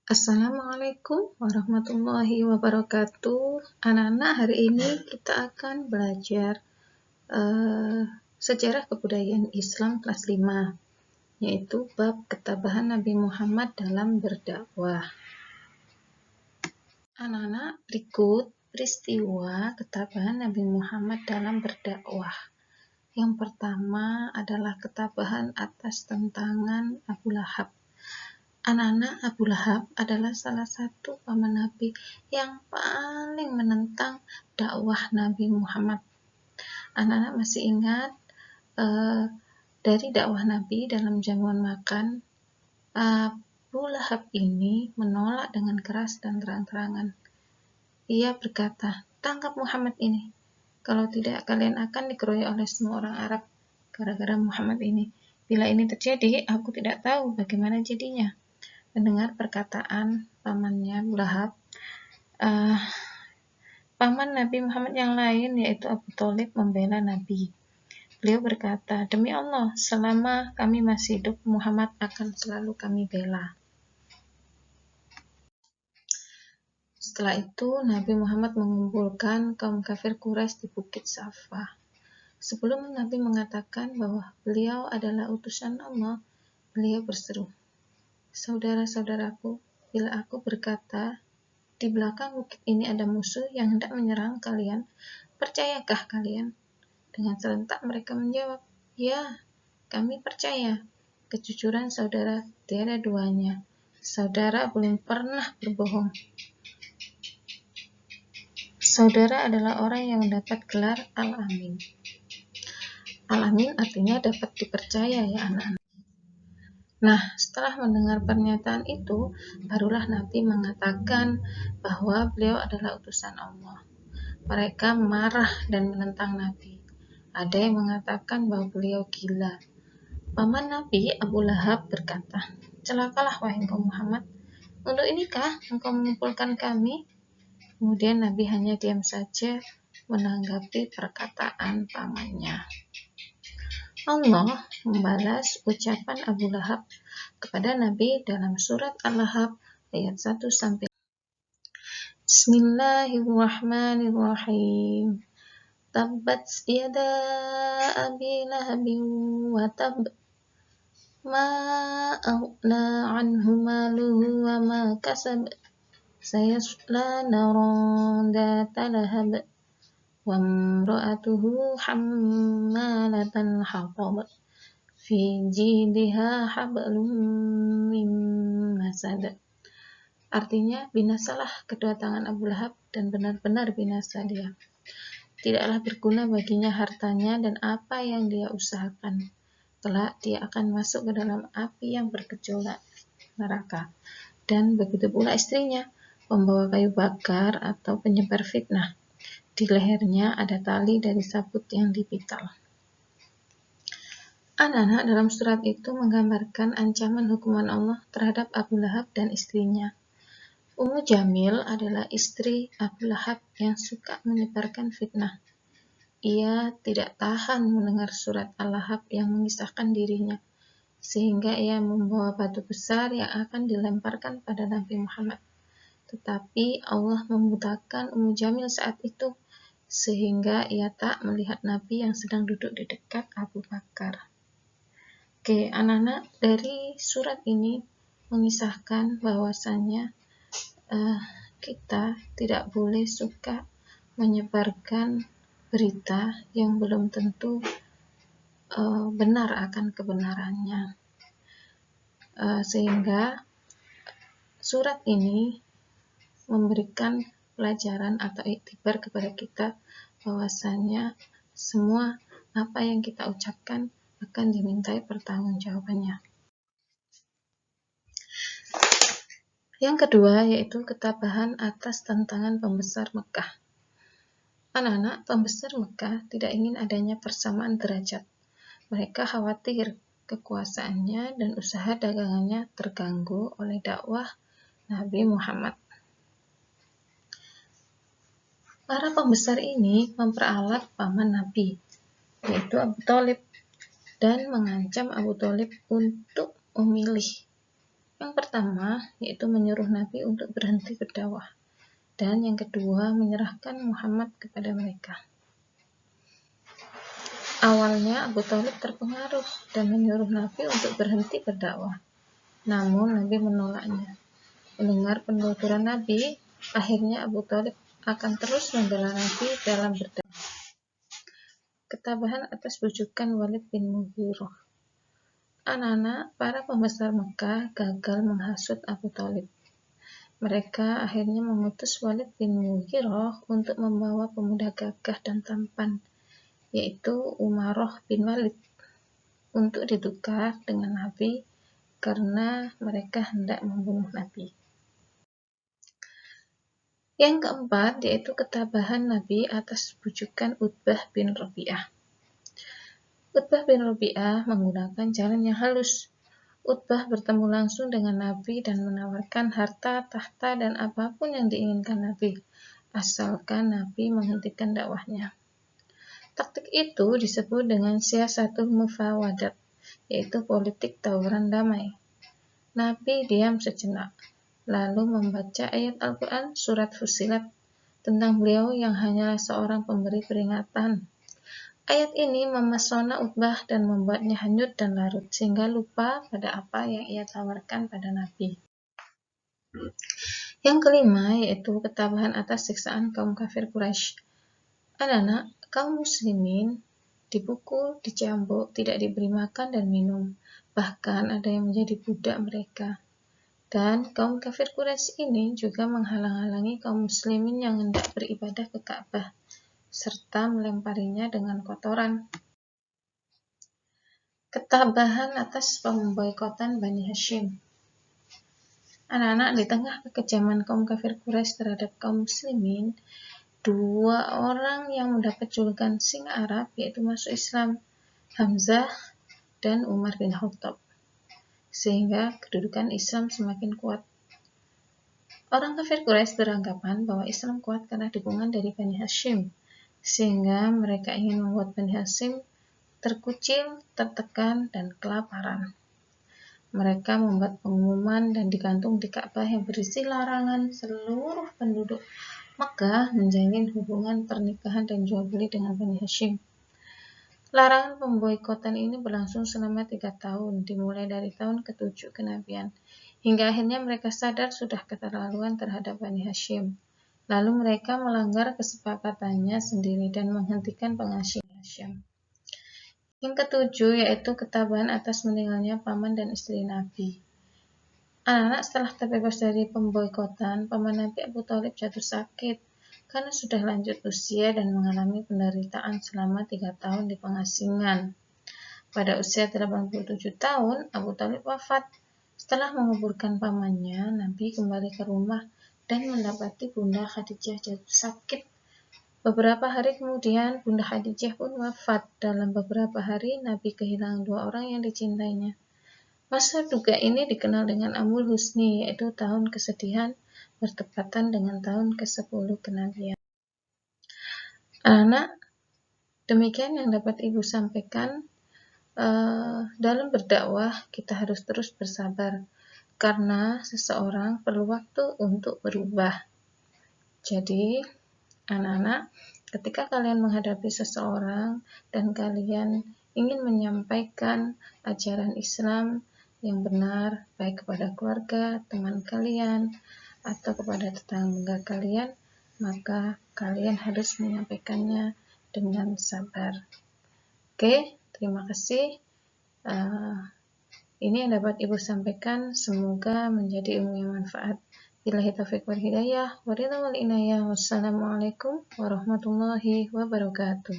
Assalamualaikum warahmatullahi wabarakatuh. Anak-anak, hari ini kita akan belajar sejarah kebudayaan Islam kelas 5, yaitu bab ketabahan Nabi Muhammad dalam berdakwah. Anak-anak, berikut peristiwa ketabahan Nabi Muhammad dalam berdakwah. Yang pertama adalah ketabahan atas tentangan Abu Lahab. Anak-anak, Abu Lahab adalah salah satu paman Nabi yang paling menentang dakwah Nabi Muhammad. Anak-anak masih ingat dari dakwah Nabi dalam jamuan makan, Abu Lahab ini menolak dengan keras dan terang-terangan. Ia berkata, "Tangkap Muhammad ini. Kalau tidak, kalian akan dikeroyok oleh semua orang Arab gara-gara Muhammad ini. Bila ini terjadi, aku tidak tahu bagaimana jadinya." Mendengar perkataan pamannya Abu Lahab, paman Nabi Muhammad yang lain yaitu Abu Thalib membela Nabi. Beliau berkata, "Demi Allah, selama kami masih hidup, Muhammad akan selalu kami bela." Setelah itu, Nabi Muhammad mengumpulkan kaum kafir Quraisy di Bukit Safa. Sebelum Nabi mengatakan bahwa beliau adalah utusan Allah, beliau berseru, "Saudara-saudaraku, bila aku berkata, di belakang bukit ini ada musuh yang hendak menyerang kalian, percayakah kalian?" Dengan serentak mereka menjawab, "Ya, kami percaya. Kejujuran saudara tiada duanya. Saudara belum pernah berbohong. Saudara adalah orang yang mendapat gelar Al-Amin." Al-Amin artinya dapat dipercaya ya anak-anak. Nah, setelah mendengar pernyataan itu, barulah Nabi mengatakan bahwa beliau adalah utusan Allah. Mereka marah dan menentang Nabi. Ada yang mengatakan bahwa beliau gila. Paman Nabi, Abu Lahab, berkata, "Celakalah wahai engkau Muhammad, untuk inikah engkau mengumpulkan kami?" Kemudian Nabi hanya diam saja menanggapi perkataan pamannya. Allah membalas ucapan Abu Lahab kepada Nabi dalam surat Al-Lahab ayat 1-5. Bismillahirrahmanirrahim. Tabbat yada abi lahabin wa tab, ma aghna anhu maluhu wa ma kasab, sayasla naran dhata lahab, wa imra'atuhu hammalatal hatab, fi jidha hablum min masad. Artinya, binasalah kedua tangan Abu Lahab dan benar-benar binasa dia. Tidaklah berguna baginya hartanya dan apa yang dia usahakan. Kelak dia akan masuk ke dalam api yang bergejolak, neraka. Dan begitu pula istrinya, pembawa kayu bakar atau penyebar fitnah. Di lehernya ada tali dari sabut yang dipital. Anak-anak, dalam surat itu menggambarkan ancaman hukuman Allah terhadap Abu Lahab dan istrinya. Ummu Jamil adalah istri Abu Lahab yang suka menyebarkan fitnah. Ia tidak tahan mendengar surat Al-Lahab yang mengisahkan dirinya, sehingga ia membawa batu besar yang akan dilemparkan pada Nabi Muhammad. Tetapi Allah membutakan Ummu Jamil saat itu, sehingga ia tak melihat Nabi yang sedang duduk di dekat Abu Bakar. Oke, anak-anak, dari surat ini mengisahkan bahwasannya kita tidak boleh suka menyebarkan berita yang belum tentu benar akan kebenarannya. Sehingga surat ini memberikan pelajaran atau iktibar kepada kita bahwasanya semua apa yang kita ucapkan akan dimintai pertanggungjawabannya. Yang kedua yaitu ketabahan atas tantangan pembesar Mekah. Anak-anak, pembesar Mekah tidak ingin adanya persamaan derajat. Mereka khawatir kekuasaannya dan usaha dagangannya terganggu oleh dakwah Nabi Muhammad. Para pembesar ini memperalat paman Nabi, yaitu Abu Thalib, dan mengancam Abu Thalib untuk memilih Yang pertama, yaitu menyuruh Nabi untuk berhenti berdakwah. Dan yang kedua, menyerahkan Muhammad kepada mereka. Awalnya Abu Thalib terpengaruh dan menyuruh Nabi untuk berhenti berdakwah. Namun Nabi menolaknya. Mendengar penuturan Nabi, akhirnya Abu Thalib akan terus membela Nabi dalam berdakwah. Ketabahan atas bujukan Walid bin Mughirah. Anak-anak para pembesar Mekah gagal menghasut Abu Thalib. Mereka akhirnya mengutus Walid bin Mughirah untuk membawa pemuda gagah dan tampan, yaitu Umarah bin Walid, untuk ditukar dengan Nabi karena mereka hendak membunuh Nabi. Yang keempat, yaitu ketabahan Nabi atas bujukan Utbah bin Rabi'ah. Utbah bin Rabi'ah menggunakan jalan yang halus. Utbah bertemu langsung dengan Nabi dan menawarkan harta, tahta, dan apapun yang diinginkan Nabi, asalkan Nabi menghentikan dakwahnya. Taktik itu disebut dengan siasatul mufawadat, yaitu politik tawaran damai. Nabi diam sejenak, lalu membaca ayat Al-Quran surat Fussilat tentang beliau yang hanyalah seorang pemberi peringatan. Ayat ini memesona Utbah dan membuatnya hanyut dan larut, sehingga lupa pada apa yang ia tawarkan pada Nabi. Yang kelima, yaitu ketabahan atas siksaan kaum kafir Quraisy. Anak-anak, kaum muslimin dipukul, dicambuk, tidak diberi makan dan minum. Bahkan ada yang menjadi budak mereka. Dan kaum kafir Quraisy ini juga menghalang-halangi kaum muslimin yang hendak beribadah ke Ka'bah, serta melemparinya dengan kotoran. Ketabahan atas pemboikotan Bani Hashim. Anak-anak, di tengah kekejaman kaum kafir Quraisy terhadap kaum muslimin, dua orang yang mendapat julukan singa Arab, yaitu masuk Islam, Hamzah dan Umar bin Khattab, sehingga kedudukan Islam semakin kuat. Orang kafir Quraisy beranggapan bahwa Islam kuat karena dukungan dari Bani Hashim, sehingga mereka ingin membuat Bani Hashim terkucil, tertekan, dan kelaparan. Mereka membuat pengumuman dan digantung di Ka'bah yang berisi larangan seluruh penduduk Makkah menjalin hubungan pernikahan dan jual beli dengan Bani Hashim. Larangan pemboikotan ini berlangsung selama 3 tahun, dimulai dari tahun ke-7 kenabian, hingga akhirnya mereka sadar sudah keterlaluan terhadap Bani Hashim. Lalu mereka melanggar kesepakatannya sendiri dan menghentikan pengasihan Hashim. Yang ketujuh, yaitu ketabahan atas meninggalnya paman dan istri Nabi. Anak-anak, setelah terbebas dari pemboikotan, paman Nabi Abu Thalib jatuh sakit karena sudah lanjut usia dan mengalami penderitaan selama 3 tahun di pengasingan. Pada usia 87 tahun, Abu Thalib wafat. Setelah menguburkan pamannya, Nabi kembali ke rumah dan mendapati Bunda Khadijah jatuh sakit. Beberapa hari kemudian, Bunda Khadijah pun wafat. Dalam beberapa hari, Nabi kehilangan 2 orang yang dicintainya. Masa duka ini dikenal dengan Amul Husni, yaitu tahun kesedihan, bertepatan dengan tahun ke-10 kenabian. Anak, demikian yang dapat Ibu sampaikan. Dalam berdakwah, kita harus terus bersabar, karena seseorang perlu waktu untuk berubah. Jadi, anak-anak, ketika kalian menghadapi seseorang dan kalian ingin menyampaikan ajaran Islam yang benar, baik kepada keluarga, teman kalian, atau kepada tetangga kalian, maka kalian harus menyampaikannya dengan sabar. Oke, terima kasih. Ini yang dapat Ibu sampaikan, semoga menjadi ilmu yang manfaat. Billahi taufiq wal hidayah, wa ridha wal inayah. Wassalamualaikum warahmatullahi wabarakatuh.